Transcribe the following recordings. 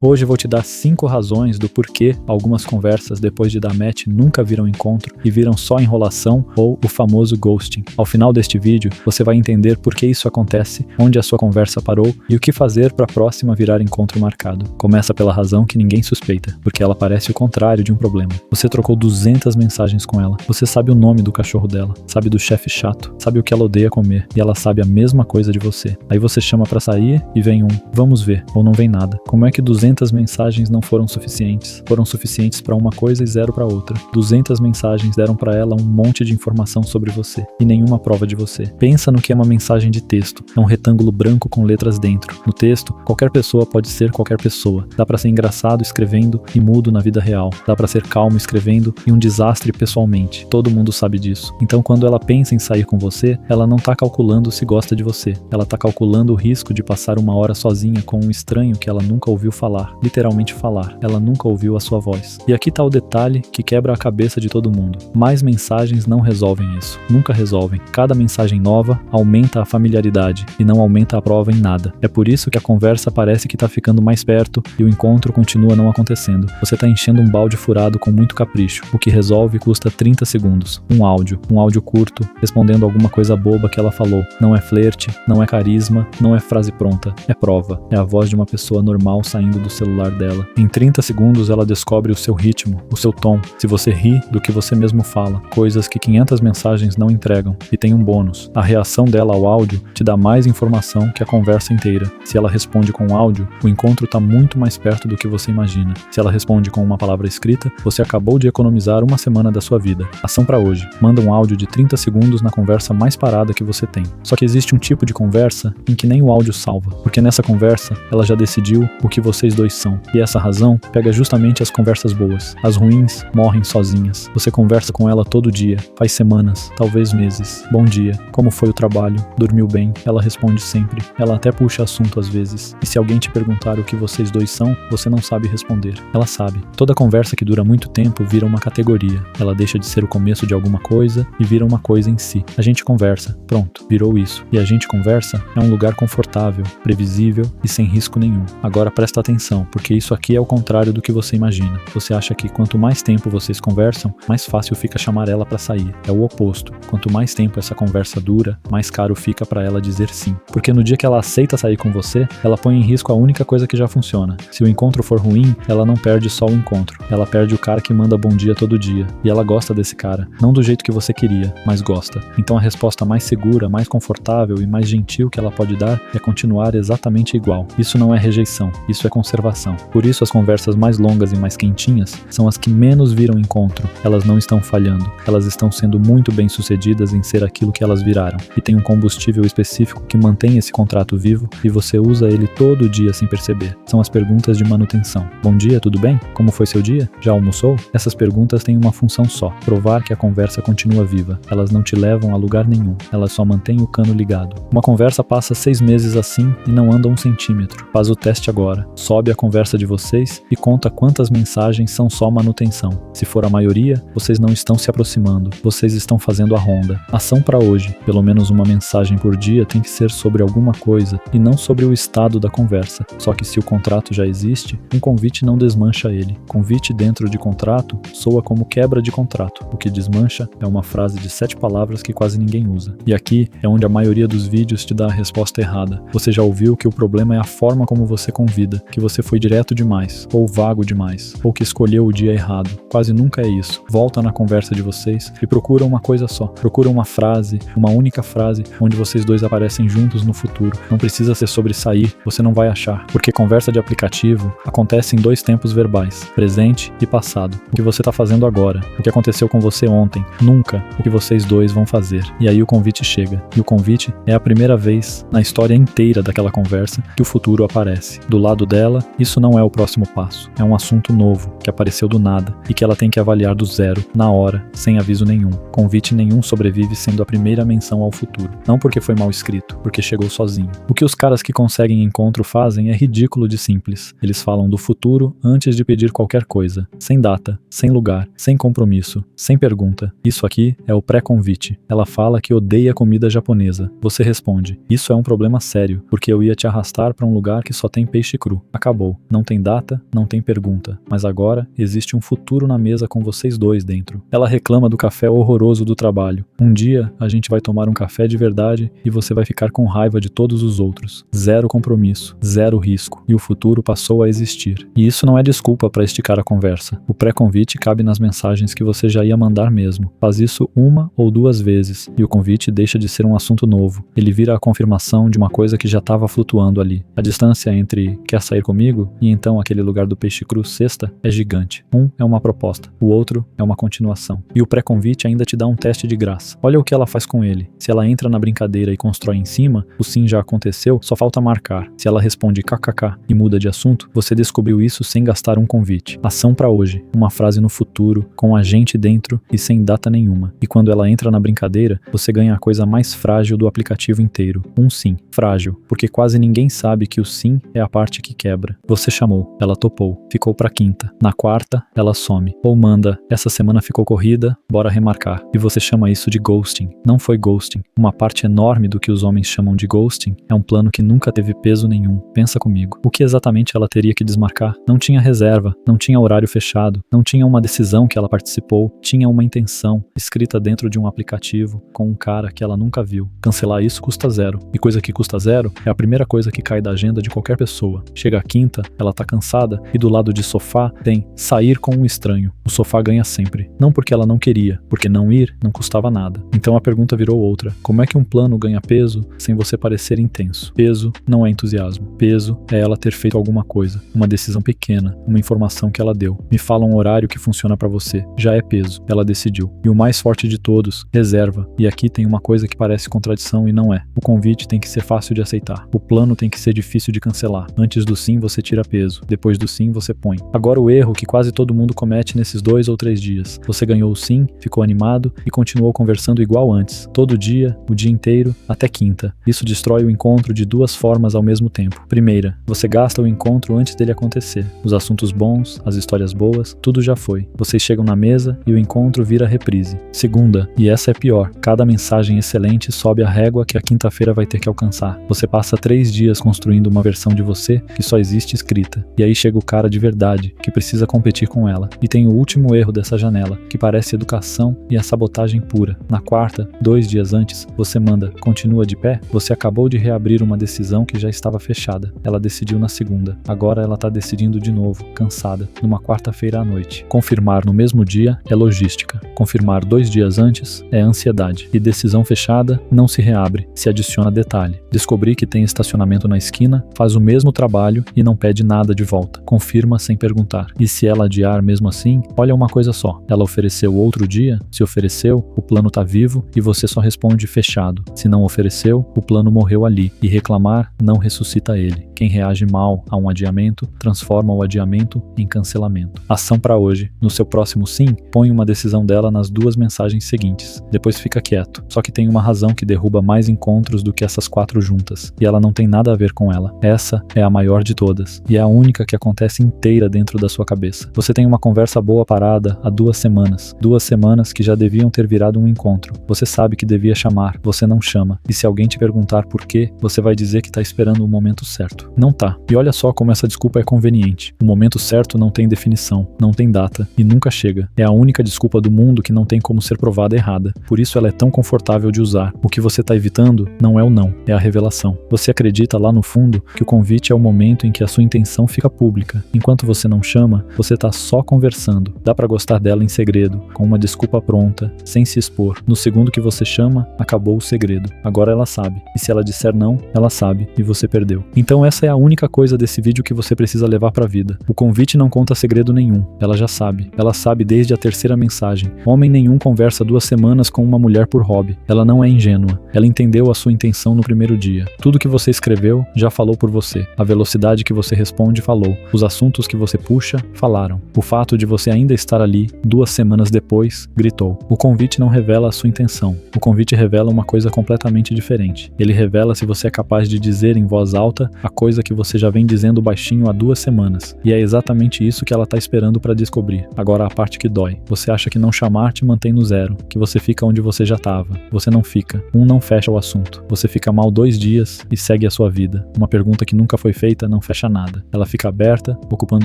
Hoje vou te dar 5 razões do porquê algumas conversas depois de dar match nunca viram encontro e viram só enrolação ou o famoso ghosting. Ao final deste vídeo, você vai entender por que isso acontece, onde a sua conversa parou e o que fazer para a próxima virar encontro marcado. Começa pela razão que ninguém suspeita, porque ela parece o contrário de um problema. Você trocou 200 mensagens com ela, você sabe o nome do cachorro dela, sabe do chefe chato, sabe o que ela odeia comer e ela sabe a mesma coisa de você. Aí você chama para sair e vem vamos ver, ou não vem nada. Como é que 200 mensagens não foram suficientes? Foram suficientes para uma coisa e 0 para outra. 200 mensagens deram para ela um monte de informação sobre você e nenhuma prova de você. Pensa no que é uma mensagem de texto. É um retângulo branco com letras dentro. No texto, qualquer pessoa pode ser qualquer pessoa. Dá para ser engraçado escrevendo e mudo na vida real. Dá para ser calmo escrevendo e um desastre pessoalmente. Todo mundo sabe disso. Então, quando ela pensa em sair com você, ela não tá calculando se gosta de você. Ela tá calculando o risco de passar uma hora sozinha com um estranho que ela nunca ouviu falar. Literalmente falar. Ela nunca ouviu a sua voz. E aqui tá o detalhe que quebra a cabeça de todo mundo. Mais mensagens não resolvem isso. Nunca resolvem. Cada mensagem nova aumenta a familiaridade e não aumenta a prova em nada. É por isso que a conversa parece que tá ficando mais perto e o encontro continua não acontecendo. Você tá enchendo um balde furado com muito capricho. O que resolve custa 30 segundos. Um áudio curto, respondendo alguma coisa boba que ela falou. Não é flerte, não é carisma, não é frase pronta. É prova. É a voz de uma pessoa normal saindo do celular dela. Em 30 segundos ela descobre o seu ritmo, o seu tom, se você ri do que você mesmo fala, coisas que 500 mensagens não entregam. E tem um bônus, a reação dela ao áudio te dá mais informação que a conversa inteira. Se ela responde com áudio, o encontro está muito mais perto do que você imagina. Se ela responde com uma palavra escrita, você acabou de economizar uma semana da sua vida. Ação para hoje, manda um áudio de 30 segundos na conversa mais parada que você tem. Só que existe um tipo de conversa em que nem o áudio salva, porque nessa conversa ela já decidiu o que vocês dois são. E essa razão pega justamente as conversas boas. As ruins morrem sozinhas. Você conversa com ela todo dia, faz semanas, talvez meses. Bom dia, como foi o trabalho? Dormiu bem? Ela responde sempre. Ela até puxa assunto às vezes. E se alguém te perguntar o que vocês dois são, você não sabe responder. Ela sabe. Toda conversa que dura muito tempo vira uma categoria. Ela deixa de ser o começo de alguma coisa e vira uma coisa em si. A gente conversa. Pronto, virou isso. E a gente conversa é um lugar confortável, previsível e sem risco nenhum. Agora presta atenção, porque isso aqui é o contrário do que você imagina. Você acha que quanto mais tempo vocês conversam, mais fácil fica chamar ela para sair. É o oposto. Quanto mais tempo essa conversa dura, mais caro fica para ela dizer sim. Porque no dia que ela aceita sair com você, ela põe em risco a única coisa que já funciona. Se o encontro for ruim, ela não perde só o encontro. Ela perde o cara que manda bom dia todo dia. E ela gosta desse cara. Não do jeito que você queria, mas gosta. Então a resposta mais segura, mais confortável e mais gentil que ela pode dar é continuar exatamente igual. Isso não é rejeição, isso é conservação. Por isso as conversas mais longas e mais quentinhas são as que menos viram encontro. Elas não estão falhando, elas estão sendo muito bem sucedidas em ser aquilo que elas viraram. E tem um combustível específico que mantém esse contrato vivo e você usa ele todo dia sem perceber. São as perguntas de manutenção. Bom dia, tudo bem? Como foi seu dia? Já almoçou? Essas perguntas têm uma função só, provar que a conversa continua viva. Elas não te levam a lugar nenhum, elas só mantêm o cano ligado. Uma conversa passa 6 meses assim e não anda 1 centímetro. Faz o teste agora. Sobe a conversa de vocês e conta quantas mensagens são só manutenção. Se for a maioria, vocês não estão se aproximando, vocês estão fazendo a ronda. Ação para hoje, pelo menos uma mensagem por dia tem que ser sobre alguma coisa e não sobre o estado da conversa. Só que se o contrato já existe, um convite não desmancha ele. Convite dentro de contrato soa como quebra de contrato. O que desmancha é uma frase de 7 palavras que quase ninguém usa. E aqui é onde a maioria dos vídeos te dá a resposta errada. Você já ouviu que o problema é a forma como você convida, que você foi direto demais, ou vago demais, ou que escolheu o dia errado. Quase nunca é isso. Volta na conversa de vocês e procura uma coisa só. Procura uma frase, uma única frase, onde vocês dois aparecem juntos no futuro. Não precisa ser sobre sair, você não vai achar. Porque conversa de aplicativo acontece em 2 tempos verbais, presente e passado. O que você está fazendo agora, o que aconteceu com você ontem, nunca o que vocês dois vão fazer. E aí o convite chega. E o convite é a primeira vez na história inteira daquela conversa que o futuro aparece. Do lado dela, isso não é o próximo passo. É um assunto novo, que apareceu do nada e que ela tem que avaliar do zero, na hora, sem aviso nenhum. Convite nenhum sobrevive sendo a primeira menção ao futuro. Não porque foi mal escrito, porque chegou sozinho. O que os caras que conseguem encontro fazem é ridículo de simples. Eles falam do futuro antes de pedir qualquer coisa. Sem data, sem lugar, sem compromisso, sem pergunta. Isso aqui é o pré-convite. Ela fala que odeia comida japonesa. Você responde, isso é um problema sério, porque eu ia te arrastar para um lugar que só tem peixe cru. Acabou. acabou. Não tem data, não tem pergunta, mas agora existe um futuro na mesa com vocês dois dentro. Ela reclama do café horroroso do trabalho. Um dia a gente vai tomar um café de verdade e você vai ficar com raiva de todos os outros. Zero compromisso, zero risco, e o futuro passou a existir. E isso não é desculpa para esticar a conversa. O pré-convite cabe nas mensagens que você já ia mandar mesmo. Faz isso uma ou duas vezes e o convite deixa de ser um assunto novo. Ele vira a confirmação de uma coisa que já estava flutuando ali. A distância entre quer sair comigo e então aquele lugar do peixe cru sexta é gigante. Um é uma proposta, o outro é uma continuação. E o pré-convite ainda te dá um teste de graça. Olha o que ela faz com ele. Se ela entra na brincadeira e constrói em cima, o sim já aconteceu, só falta marcar. Se ela responde kkk e muda de assunto, você descobriu isso sem gastar um convite. Ação pra hoje, uma frase no futuro, com a gente dentro e sem data nenhuma. E quando ela entra na brincadeira, você ganha a coisa mais frágil do aplicativo inteiro. Um sim, frágil, porque quase ninguém sabe que o sim é a parte que quebra. Você chamou, ela topou, ficou pra quinta. Na quarta, ela some. Ou manda, essa semana ficou corrida, bora remarcar. E você chama isso de ghosting. Não foi ghosting. Uma parte enorme do que os homens chamam de ghosting é um plano que nunca teve peso nenhum. Pensa comigo. O que exatamente ela teria que desmarcar? Não tinha reserva, não tinha horário fechado, não tinha uma decisão que ela participou, tinha uma intenção escrita dentro de um aplicativo com um cara que ela nunca viu. Cancelar isso custa zero. E coisa que custa zero é a primeira coisa que cai da agenda de qualquer pessoa. Chega a quinta, ela tá cansada e do lado de sofá tem sair com um estranho. O sofá ganha sempre. Não porque ela não queria, porque não ir não custava nada. Então a pergunta virou outra. Como é que um plano ganha peso sem você parecer intenso? Peso não é entusiasmo. Peso é ela ter feito alguma coisa, uma decisão pequena, uma informação que ela deu. Me fala um horário que funciona pra você. Já é peso. Ela decidiu. E o mais forte de todos, reserva. E aqui tem uma coisa que parece contradição e não é. O convite tem que ser fácil de aceitar. O plano tem que ser difícil de cancelar. Antes do sim você tira peso. Depois do sim você põe. Agora o erro que quase todo mundo comete nesses 2 ou 3 dias. Você ganhou o sim, ficou animado e continuou conversando igual antes. Todo dia, o dia inteiro, até quinta. Isso destrói o encontro de 2 formas ao mesmo tempo. Primeira, você gasta o encontro antes dele acontecer. Os assuntos bons, as histórias boas, tudo já foi. Vocês chegam na mesa e o encontro vira reprise. Segunda, e essa é pior, cada mensagem excelente sobe a régua que a quinta-feira vai ter que alcançar. Você passa 3 dias construindo uma versão de você que só existe escrita. E aí chega o cara de verdade, que precisa competir com ela. E tem o último erro dessa janela, que parece educação e a sabotagem pura. Na quarta, 2 dias antes, você manda, continua de pé? Você acabou de reabrir uma decisão que já estava fechada. Ela decidiu na segunda. Agora ela tá decidindo de novo, cansada, numa quarta-feira à noite. Confirmar no mesmo dia é logística. Confirmar 2 dias antes é ansiedade. E decisão fechada não se reabre, se adiciona detalhe. Descobrir que tem estacionamento na esquina, faz o mesmo trabalho e não pede nada de volta. Confirma sem perguntar. E se ela adiar mesmo assim, olha uma coisa só. Ela ofereceu outro dia? Se ofereceu, o plano tá vivo e você só responde fechado. Se não ofereceu, o plano morreu ali. E reclamar não ressuscita ele. Quem reage mal a um adiamento, transforma o adiamento em cancelamento. Ação pra hoje. No seu próximo sim, põe uma decisão dela nas 2 mensagens seguintes. Depois fica quieto. Só que tem uma razão que derruba mais encontros do que essas 4 juntas. E ela não tem nada a ver com ela. Essa é a maior de todas. E é a única que acontece inteira dentro da sua cabeça. Você tem uma conversa boa parada há 2 semanas. 2 semanas que já deviam ter virado um encontro. Você sabe que devia chamar. Você não chama. E se alguém te perguntar por quê, você vai dizer que tá esperando o momento certo. Não tá. E olha só como essa desculpa é conveniente. O momento certo não tem definição, não tem data e nunca chega. É a única desculpa do mundo que não tem como ser provada errada. Por isso ela é tão confortável de usar. O que você tá evitando não é o não, é a revelação. Você acredita lá no fundo que o convite é o momento em que a sua intenção fica pública. Enquanto você não chama, você tá só conversando. Dá pra gostar dela em segredo, com uma desculpa pronta, sem se expor. No segundo que você chama, acabou o segredo. Agora ela sabe. E se ela disser não, ela sabe e você perdeu. Então essa é a única coisa desse vídeo que você precisa levar pra vida. O convite não conta segredo nenhum. Ela já sabe. Ela sabe desde a 3ª mensagem. Homem nenhum conversa 2 semanas com uma mulher por hobby. Ela não é ingênua. Ela entendeu a sua intenção no primeiro dia. Tudo que você escreveu já falou por você. A velocidade que você responde falou. Os assuntos que você puxa falaram. O fato de você ainda estar ali 2 semanas depois gritou. O convite não revela a sua intenção. O convite revela uma coisa completamente diferente. Ele revela se você é capaz de dizer em voz alta a coisa que você já vem dizendo baixinho há 2 semanas. E é exatamente isso que ela tá esperando pra descobrir. Agora a parte que dói. Você acha que não chamar te mantém no zero, que você fica onde você já tava. Você não fica. Não fecha o assunto. Você fica mal 2 dias e segue a sua vida. Uma pergunta que nunca foi feita não fecha fecha nada. Ela fica aberta, ocupando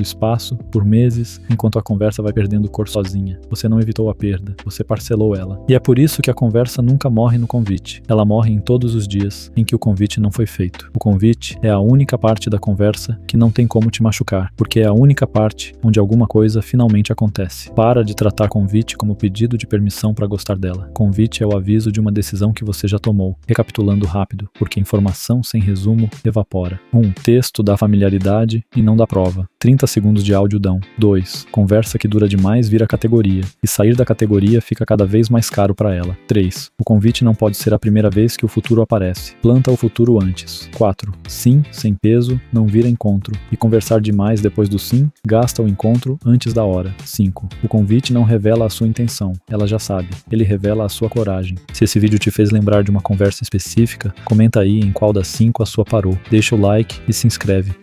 espaço, por meses, enquanto a conversa vai perdendo cor sozinha. Você não evitou a perda, você parcelou ela. E é por isso que a conversa nunca morre no convite. Ela morre em todos os dias em que o convite não foi feito. O convite é a única parte da conversa que não tem como te machucar, porque é a única parte onde alguma coisa finalmente acontece. Para de tratar convite como pedido de permissão para gostar dela. Convite é o aviso de uma decisão que você já tomou. Recapitulando rápido, porque informação sem resumo evapora. 1. Texto dá familiaridade e não dá prova. 30 segundos de áudio dão. 2. Conversa que dura demais vira categoria, e sair da categoria fica cada vez mais caro para ela. 3. O convite não pode ser a primeira vez que o futuro aparece. Planta o futuro antes. 4. Sim, sem peso, não vira encontro. E conversar demais depois do sim, gasta o encontro antes da hora. 5. O convite não revela a sua intenção. Ela já sabe. Ele revela a sua coragem. Se esse vídeo te fez lembrar de uma conversa específica, comenta aí em qual das 5 a sua parou. Deixa o like e se inscreve.